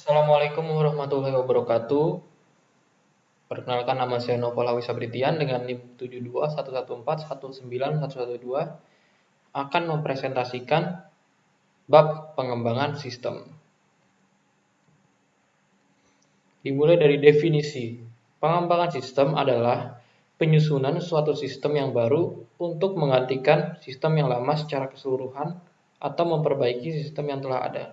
Assalamualaikum warahmatullahi wabarakatuh. Perkenalkan, nama saya Noval Awisabritian dengan NIM 7211419112 akan mempresentasikan bab pengembangan sistem. Dimulai dari definisi. Pengembangan sistem adalah penyusunan suatu sistem yang baru untuk menggantikan sistem yang lama secara keseluruhan atau memperbaiki sistem yang telah ada.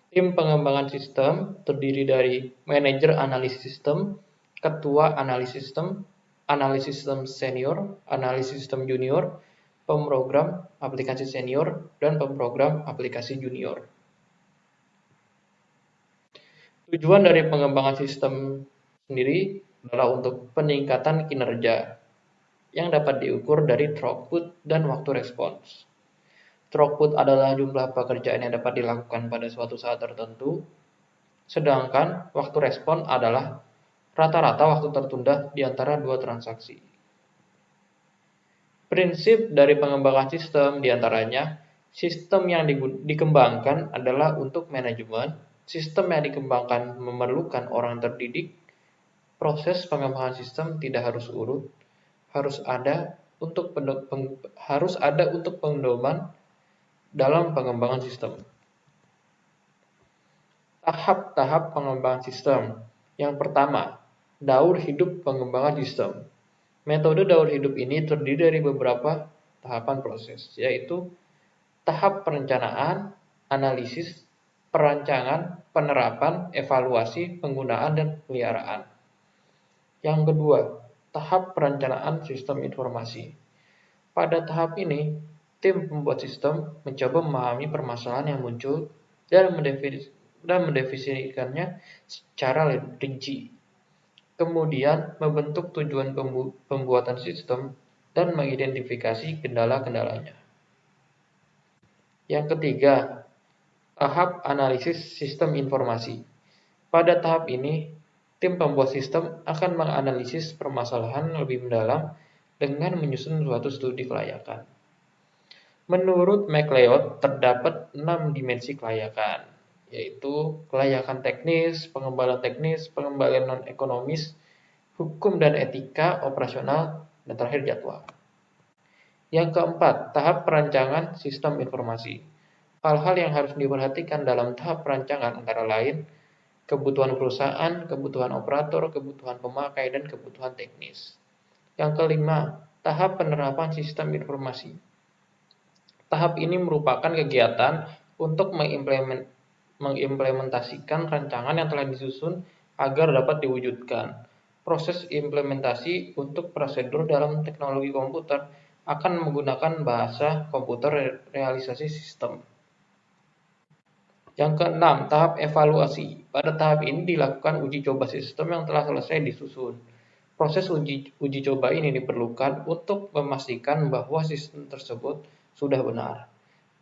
Tim pengembangan sistem terdiri dari manajer analisis sistem, ketua analis sistem senior, analis sistem junior, pemrogram aplikasi senior, dan pemrogram aplikasi junior. Tujuan dari pengembangan sistem sendiri adalah untuk peningkatan kinerja yang dapat diukur dari throughput dan waktu respons. Throughput adalah jumlah pekerjaan yang dapat dilakukan pada suatu saat tertentu, sedangkan waktu respon adalah rata-rata waktu tertunda di antara dua transaksi. Prinsip dari pengembangan sistem diantaranya, sistem yang dikembangkan adalah untuk manajemen, sistem yang dikembangkan memerlukan orang terdidik, proses pengembangan sistem tidak harus urut, harus ada untuk pendoman dalam pengembangan sistem. Tahap-tahap pengembangan sistem. Yang pertama, daur hidup pengembangan sistem. Metode daur hidup ini terdiri dari beberapa tahapan proses, yaitu tahap perencanaan, analisis, perancangan, penerapan, evaluasi, penggunaan, dan pemeliharaan. Yang kedua, tahap perencanaan sistem informasi. Pada tahap ini, tim pembuat sistem mencoba memahami permasalahan yang muncul dan mendefinisikannya secara rinci. Kemudian membentuk tujuan pembuatan sistem dan mengidentifikasi kendala-kendalanya. Yang ketiga, tahap analisis sistem informasi. Pada tahap ini, tim pembuat sistem akan menganalisis permasalahan lebih mendalam dengan menyusun suatu studi kelayakan. Menurut MacLeod, terdapat 6 dimensi kelayakan, yaitu kelayakan teknis, pengembalian non-ekonomis, hukum dan etika, operasional, dan terakhir jadwal. Yang keempat, tahap perancangan sistem informasi. Hal-hal yang harus diperhatikan dalam tahap perancangan antara lain kebutuhan perusahaan, kebutuhan operator, kebutuhan pemakai, dan kebutuhan teknis. Yang kelima, tahap penerapan sistem informasi. Tahap ini merupakan kegiatan untuk mengimplementasikan rancangan yang telah disusun agar dapat diwujudkan. Proses implementasi untuk prosedur dalam teknologi komputer akan menggunakan bahasa komputer realisasi sistem. Yang keenam, tahap evaluasi. Pada tahap ini dilakukan uji coba sistem yang telah selesai disusun. Proses uji coba ini diperlukan untuk memastikan bahwa sistem tersebut sudah benar.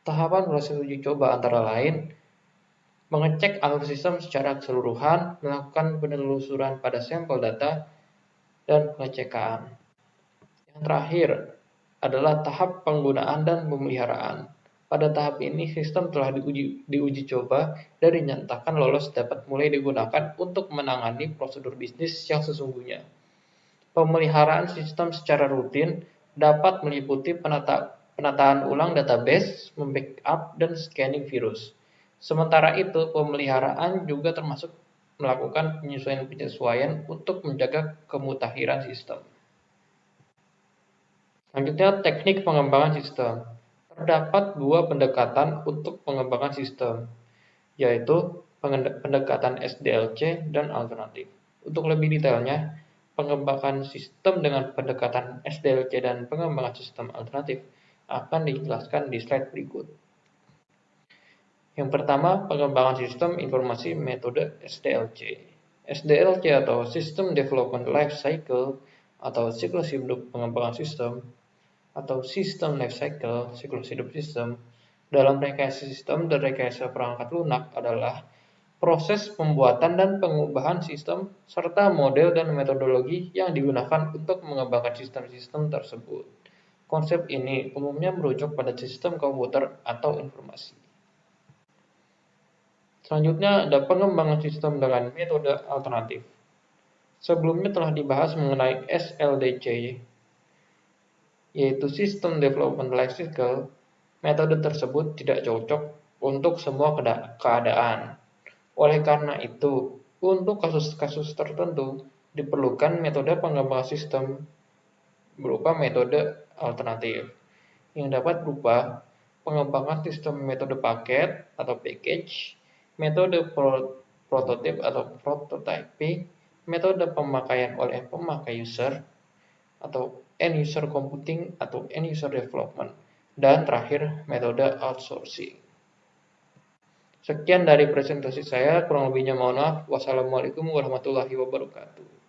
Tahapan proses uji coba antara lain mengecek alur sistem secara keseluruhan, melakukan penelusuran pada sampel data, dan pengecekan. Yang terakhir adalah tahap penggunaan dan pemeliharaan. Pada tahap ini, sistem telah diuji coba dan dinyatakan lolos dapat mulai digunakan untuk menangani prosedur bisnis yang sesungguhnya. Pemeliharaan sistem secara rutin dapat meliputi penataan ulang database, membackup, dan scanning virus. Sementara itu, pemeliharaan juga termasuk melakukan penyesuaian untuk menjaga kemutahiran sistem. Selanjutnya, teknik pengembangan sistem. Terdapat dua pendekatan untuk pengembangan sistem, yaitu pendekatan SDLC dan alternatif. Untuk lebih detailnya, pengembangan sistem dengan pendekatan SDLC dan pengembangan sistem alternatif akan dijelaskan di slide berikut. Yang pertama, pengembangan sistem informasi metode SDLC. SDLC atau System Development Life Cycle atau siklus hidup pengembangan sistem atau System Life Cycle, siklus hidup sistem, dalam rekayasa sistem dan rekayasa perangkat lunak adalah proses pembuatan dan pengubahan sistem serta model dan metodologi yang digunakan untuk mengembangkan sistem-sistem tersebut. Konsep ini umumnya merujuk pada sistem komputer atau informasi. Selanjutnya ada pengembangan sistem dengan metode alternatif. Sebelumnya telah dibahas mengenai SLDC, yaitu System Development Life Cycle. Metode tersebut tidak cocok untuk semua keadaan. Oleh karena itu, untuk kasus-kasus tertentu, diperlukan metode pengembangan sistem berupa metode alternatif, yang dapat berupa pengembangan sistem metode paket atau package, metode prototype atau prototyping, metode pemakaian oleh pemakai user atau end user computing atau end user development, dan terakhir metode outsourcing. Sekian dari presentasi saya, kurang lebihnya mohon maaf. Wassalamualaikum warahmatullahi wabarakatuh.